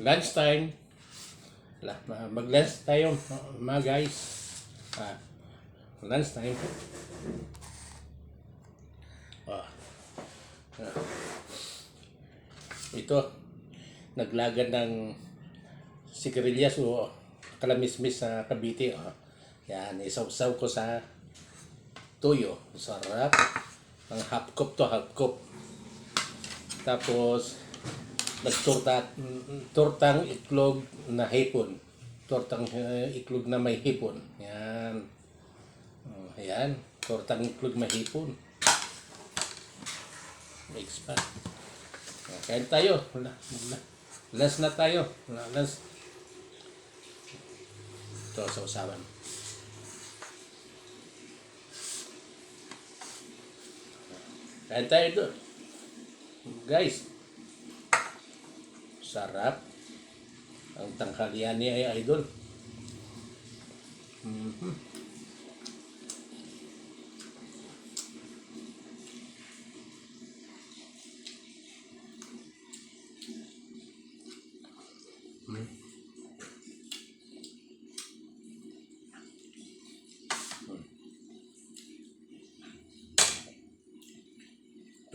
lunchtime. Mag-lunch tayo mga guys. Lunchtime. Ito, naglagan ng sigarilyas o kalamismis sa Cavite. Yan, isaw-saw ko sa tuyo. Sarap. Ang half cup to half cup. Tapos, tortang itlog na hipon. Tortang itlog na may hipon. Yan. Ayan. Tortang itlog may hipon. Mix pa. Kain tayo. Last na tayo. Last. Ito sa usawan. Kain tayo doon. Guys. Sarap. Ang tanghalian niya ay idol.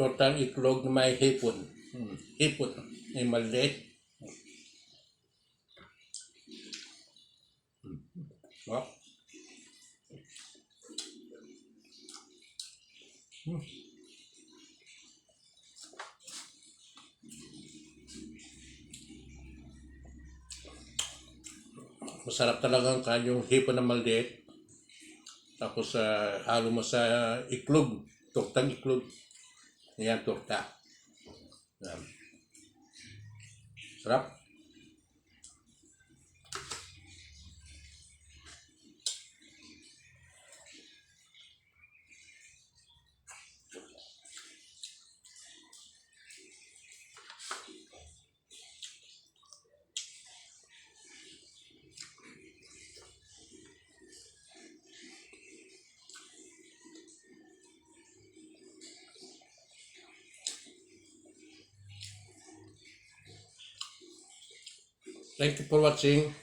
Tortang itlog na may hipon. Hipon. May maliit. Wow. Masarap talagang yung hipon na maliit. Tapos halo mo sa iklog. Tortang iklog. Yan, torta. Yan. Sarap. Thank you for watching.